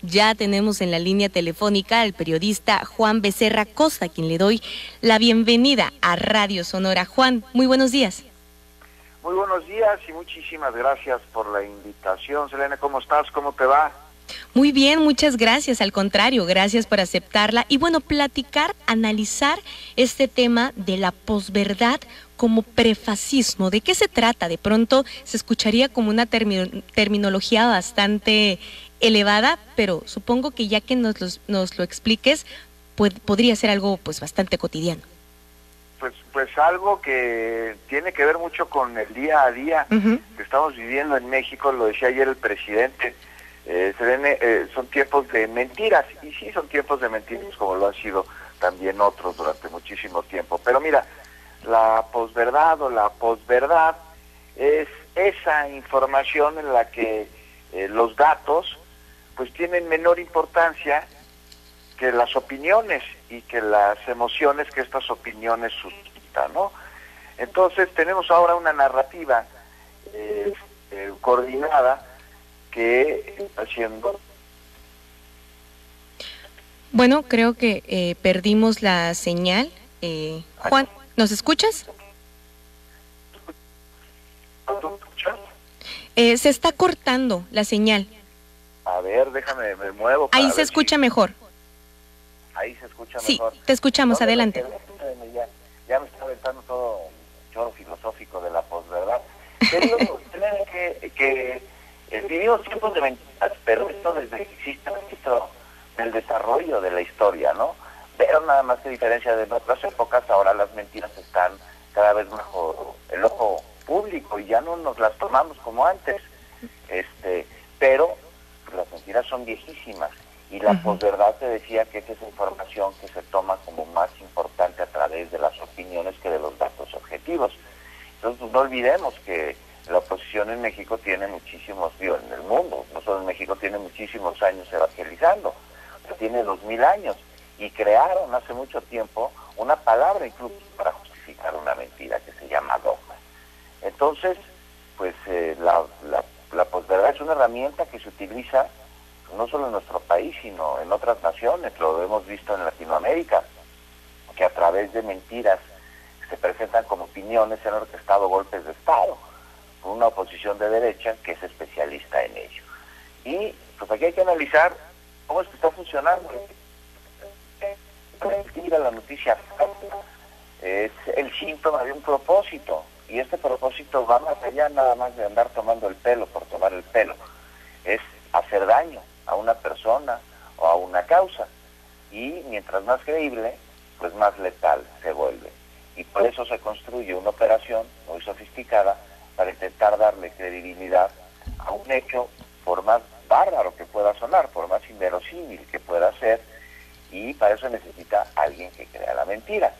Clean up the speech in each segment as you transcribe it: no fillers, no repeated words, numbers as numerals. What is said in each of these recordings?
Ya tenemos en la línea telefónica al periodista Juan Becerra Costa, a quien le doy la bienvenida a Radio Sonora. Juan, muy buenos días. Muy buenos días y muchísimas gracias por la invitación. Selene, ¿cómo estás? ¿Cómo te va? Muy bien, muchas gracias. Al contrario, gracias por aceptarla. Y bueno, platicar, analizar este tema de la posverdad como prefascismo. ¿De qué se trata? De pronto se escucharía como una terminología bastante elevada, pero supongo que ya que nos lo expliques, podría ser algo pues bastante cotidiano. Pues algo que tiene que ver mucho con el día a día que estamos viviendo en México, lo decía ayer el presidente. Son tiempos de mentiras, y sí son tiempos de mentiras como lo han sido también otros durante muchísimo tiempo. Pero mira, la posverdad o la posverdad es esa información en la que los datos pues tienen menor importancia que las opiniones y que las emociones que estas opiniones suscitan, ¿no? Entonces tenemos ahora una narrativa coordinada que está haciendo. Bueno, creo que perdimos la señal. Juan, ¿nos escuchas? ¿Tú escuchas? Se está cortando la señal. A ver, déjame, me muevo. Ahí se escucha mejor. Ahí se escucha mejor. Sí, te escuchamos, adelante. Ya me está aventando todo un choro filosófico de la posverdad. Te digo que vivimos tiempos de mentiras, pero esto desde que existe el desarrollo de la historia, ¿no? Pero nada más que diferencia de otras épocas, ahora las mentiras están cada vez bajo el ojo público y ya no nos las tomamos como antes. Pero las mentiras son viejísimas y la posverdad te decía que es esa información que se toma como más importante a través de las opiniones que de los datos objetivos. Entonces pues, no olvidemos que la oposición en México tiene muchísimos, en el mundo, no solo en México, tiene muchísimos años evangelizando, tiene 2000 años, y crearon hace mucho tiempo una palabra incluso para justificar una mentira que se llama dogma. Entonces, pues la posverdad es una herramienta que se utiliza no solo en nuestro país, sino en otras naciones, lo hemos visto en Latinoamérica, que a través de mentiras se presentan como opiniones, se han orquestado golpes de Estado, con una oposición de derecha que es especialista en ello. Y pues aquí hay que analizar cómo es que está funcionando. La noticia es el síntoma de un propósito, y este propósito va más allá nada más de andar tomando el pelo por tomar el pelo, es hacer daño a una persona o a una causa, y mientras más creíble, pues más letal se vuelve. Y por eso se construye una operación muy sofisticada para intentar darle credibilidad a un hecho, por más bárbaro que pueda sonar, por más inverosímil que pueda ser, y para eso necesita alguien que crea la mentira.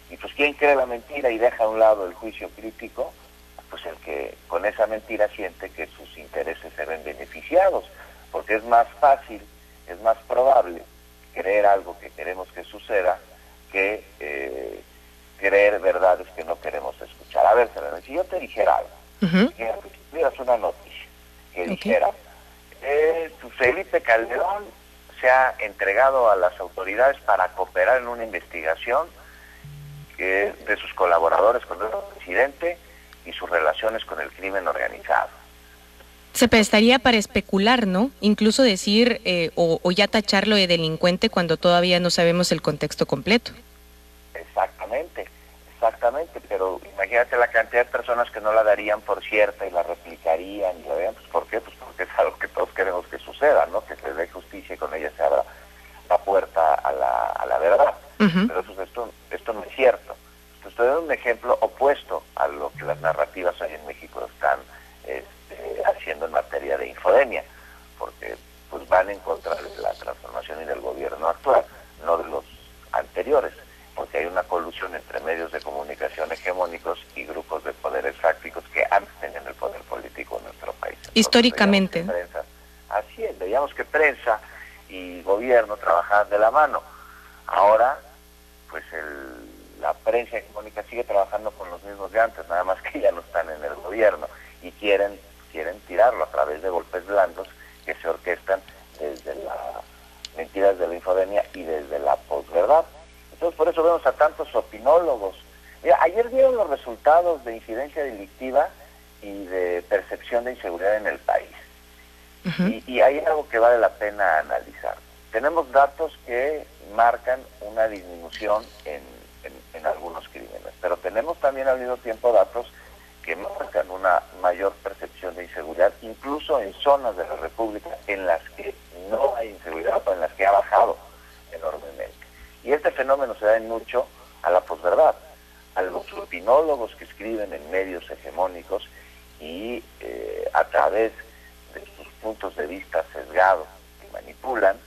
Y pues ¿quién cree la mentira y deja a un lado el juicio crítico? Pues el que con esa mentira siente que sus intereses se ven beneficiados, porque es más fácil, es más probable creer algo que queremos que suceda que creer verdades que no queremos escuchar. A ver, Selena, si yo te dijera algo, que tuvieras una noticia que dijera, Felipe Calderón se ha entregado a las autoridades para cooperar en una investigación de sus colaboradores con el presidente y sus relaciones con el crimen organizado. Se prestaría para especular, ¿no? Incluso decir o ya tacharlo de delincuente cuando todavía no sabemos el contexto completo. Exactamente, pero imagínate la cantidad de personas que no la darían por cierta y la replicarían y la vean, pues ¿por qué? Pues porque es algo que todos queremos que suceda, ¿no? Que se dé justicia y con ella se abra la puerta a la verdad. Pero pues esto no es cierto. Estoy dando un ejemplo opuesto a lo que las narrativas hoy en México están haciendo en materia de infodemia, porque pues van en contra de la transformación y del gobierno actual, no de los anteriores, porque hay una colusión entre medios de comunicación hegemónicos y grupos de poderes fácticos que antes tenían el poder político en nuestro país. Entonces, históricamente. Así es, veíamos que prensa y gobierno trabajaban de la mano. Ahora, pues la prensa hegemónica sigue trabajando con los mismos de antes, nada más que ya no están en el gobierno y quieren tirarlo a través de golpes blandos que se orquestan desde la posibilidades de la infodemia y desde la posverdad. Entonces, por eso vemos a tantos opinólogos. Mira, ayer dieron los resultados de incidencia delictiva y de percepción de inseguridad en el país. Y hay algo que vale la pena analizar. Tenemos datos que marcan una disminución en algunos crímenes, pero tenemos también al mismo tiempo datos que marcan una mayor percepción de inseguridad, incluso en zonas de la República en las que no hay inseguridad o en las que ha bajado enormemente. Y este fenómeno se da en mucho a la posverdad, a los opinólogos que escriben en medios hegemónicos y a través de sus puntos de vista sesgados que manipulan,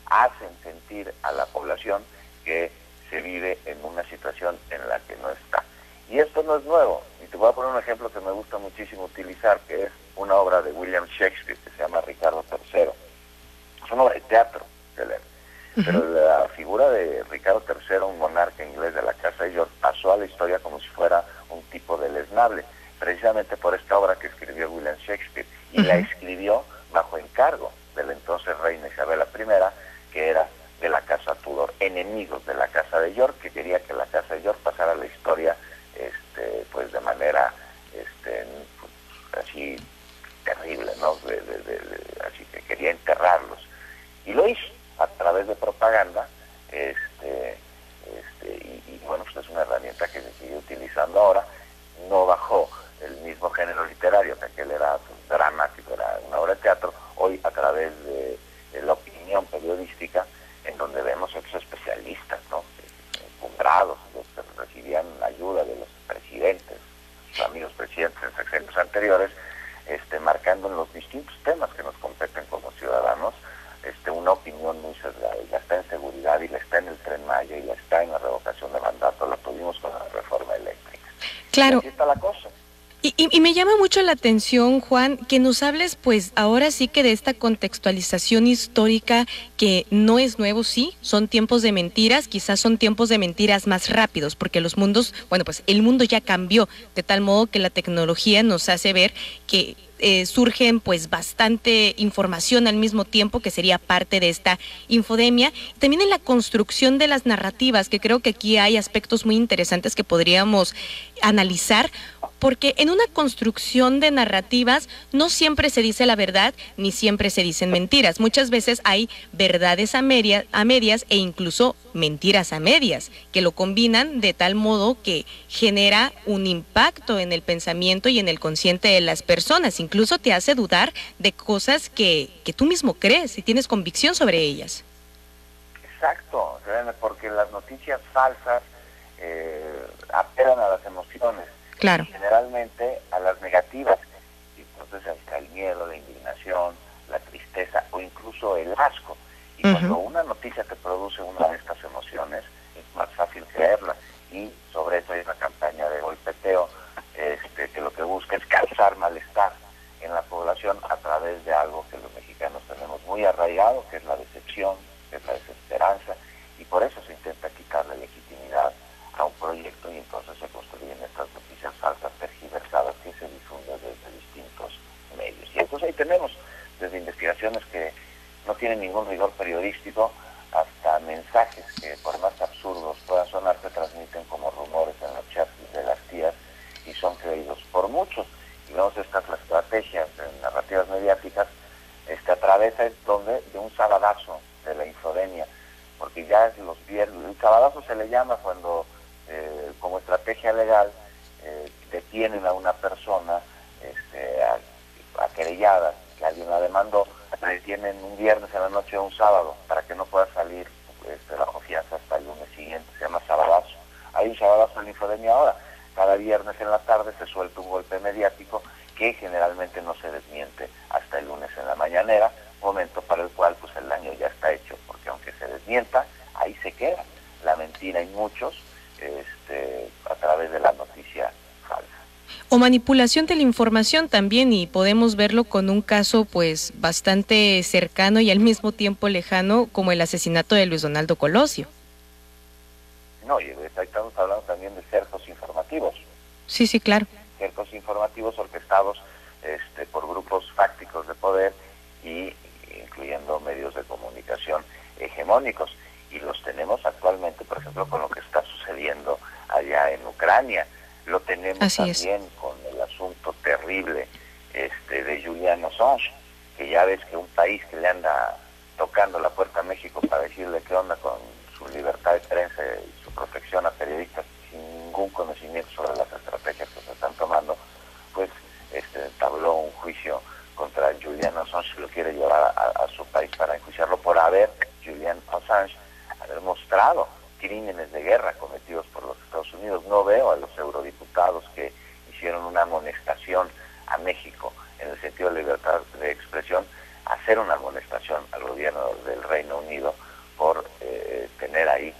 hacen sentir a la población que se vive en una situación en la que no está. Y esto no es nuevo, y te voy a poner un ejemplo que me gusta muchísimo utilizar, que es una obra de William Shakespeare que se llama Ricardo III. Es una obra de teatro, pero la figura de Ricardo III, un monarca inglés de la Casa de York, pasó a la historia como si fuera un tipo deleznable, precisamente por esta obra que escribió William Shakespeare, y la escribió bajo encargo de la entonces reina Isabel I, que era de la Casa Tudor, enemigos de la Casa de York, que quería que la Casa de York pasara a la historia pues de manera así terrible, ¿no? Así que quería enterrarlos. Y lo hizo a través de propaganda, y bueno, pues es una herramienta que se sigue utilizando ahora. No bajó el mismo género literario, que aquel era dramático, era una obra de teatro. Hoy, a través de la opinión periodística, en donde vemos a estos especialistas, ¿no? Encumbrados, los que recibían ayuda de los presidentes, sus amigos presidentes en sexenios anteriores, marcando en los distintos temas que nos competen como ciudadanos, una opinión muy sesgada. Y la está en seguridad, y la está en el Tren Maya, y la está en la revocación de mandato, la tuvimos con la reforma eléctrica. Claro. Y así está la cosa. Y me llama mucho la atención, Juan, que nos hables, pues, ahora sí que de esta contextualización histórica que no es nuevo, sí, son tiempos de mentiras, quizás son tiempos de mentiras más rápidos, porque los mundos, bueno, pues el mundo ya cambió, de tal modo que la tecnología nos hace ver que surgen pues bastante información al mismo tiempo, que sería parte de esta infodemia. También en la construcción de las narrativas, que creo que aquí hay aspectos muy interesantes que podríamos analizar, porque en una construcción de narrativas no siempre se dice la verdad, ni siempre se dicen mentiras. Muchas veces hay verdades a medias e incluso mentiras a medias, que lo combinan de tal modo que genera un impacto en el pensamiento y en el consciente de las personas. Incluso te hace dudar de cosas que tú mismo crees y tienes convicción sobre ellas. Exacto, porque las noticias falsas apelan a las emociones. Claro. Generalmente a las negativas. Y entonces está el miedo, la indignación, la tristeza o incluso el asco. Y cuando una noticia te produce una de estas emociones, es más fácil creerla. Y sobre eso hay una campaña de golpeteo que lo que busca es causar malestar en la población a través de algo que los mexicanos tenemos muy arraigado, que es la decepción, que es la desesperanza, y por eso se intenta quitarle legitimidad a un proyecto, y entonces se construyen estas noticias falsas, tergiversadas, que se difunden desde distintos medios. Y entonces ahí tenemos desde investigaciones que no tienen ningún rigor periodístico hasta mensajes que, por más absurdos puedan sonar, se transmiten como rumores en los chats de las tías y son creídos por muchos. Y vemos estas estrategias en narrativas mediáticas a través de un sabadazo de la infodemia, porque ya es los viernes. El sabadazo se le llama cuando como estrategia legal detienen a una persona querellada, que alguien la demandó, la detienen un viernes en la noche o un sábado para que no pueda salir bajo fianza hasta el lunes siguiente. Se llama sabadazo. Hay un sabadazo en la infodemia ahora. Cada viernes en la tarde se suelta un golpe mediático que generalmente no se desmiente hasta el lunes en la mañanera, momento para el cual pues el daño ya está hecho, porque aunque se desmienta, ahí se queda la mentira en muchos, a través de la noticia falsa. O manipulación de la información también, y podemos verlo con un caso pues bastante cercano y al mismo tiempo lejano, como el asesinato de Luis Donaldo Colosio. No, y estamos hablando también de cercos informativos. Sí, claro. Cercos informativos orquestados por grupos fácticos de poder y incluyendo medios de comunicación hegemónicos. hegemónicos, y los tenemos actualmente, por ejemplo, con lo que está sucediendo allá en Ucrania. Lo tenemos también con el asunto terrible de Julian Assange, que ya ves que un país que le anda tocando la puerta a México para decirle qué onda con su libertad de prensa y su protección a periodistas sin ningún conocimiento sobre las estrategias que se están tomando, pues entabló un juicio contra Julian Assange y lo quiere llevar a su país para enjuiciarlo por haber mostrado crímenes de guerra cometidos por los Estados Unidos. No veo a los eurodiputados que hicieron una amonestación a México en el sentido de libertad de expresión, hacer una amonestación al gobierno del Reino Unido por tener ahí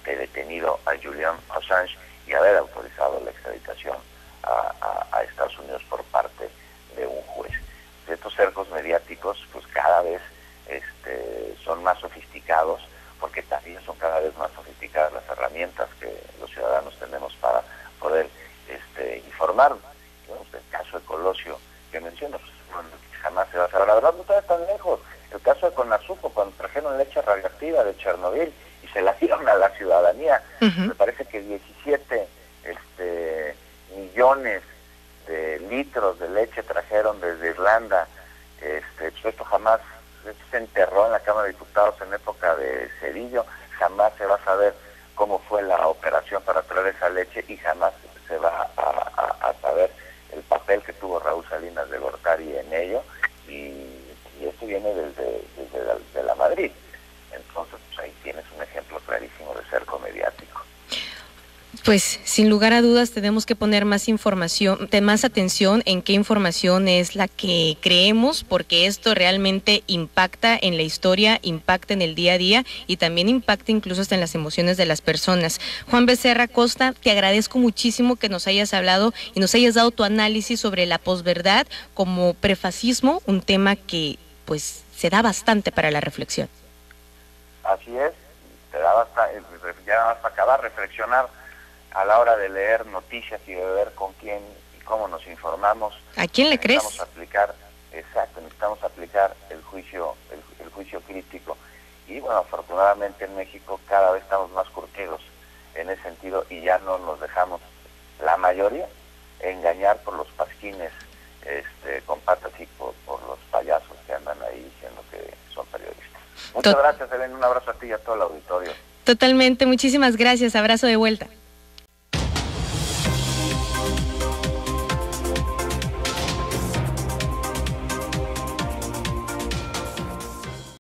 detenido a Julian Assange y haber autorizado la extraditación a Estados Unidos por parte de un juez. Estos cercos mediáticos pues cada vez son más sofisticados, porque también son cada vez más sofisticadas las herramientas que los ciudadanos tenemos para poder informarnos. Digamos, el caso de Colosio que menciono, pues, bueno, jamás se va a saber. La verdad no está tan lejos. El caso de Conazupo, cuando trajeron leche radioactiva de Chernobyl y se la dieron a la ciudadanía, me parece que 17 millones de litros de leche trajeron desde Irlanda. Esto jamás se enterró en la Cámara de Diputados en época de Cedillo. Jamás se va a saber cómo fue la operación para traer esa leche y jamás se va a saber el papel que tuvo Raúl Salinas de Gortari en ello, y esto viene desde la Madrid. Entonces pues ahí tienes un ejemplo clarísimo de cerco mediático. Pues sin lugar a dudas tenemos que poner más información, más atención en qué información es la que creemos, porque esto realmente impacta en la historia, impacta en el día a día y también impacta incluso hasta en las emociones de las personas. Juan Becerra Costa, te agradezco muchísimo que nos hayas hablado y nos hayas dado tu análisis sobre la posverdad como prefascismo, un tema que pues se da bastante para la reflexión. Así es, te da bastante, ya nada más para acabar, reflexionar a la hora de leer noticias y de ver con quién y cómo nos informamos. ¿A quién le crees? Necesitamos aplicar el juicio crítico. Y bueno, afortunadamente en México cada vez estamos más curtidos en ese sentido y ya no nos dejamos, la mayoría, engañar por los pasquines con patas y por los payasos que andan ahí diciendo que son periodistas. Muchas gracias, Elena, un abrazo a ti y a todo el auditorio. Totalmente, muchísimas gracias, abrazo de vuelta.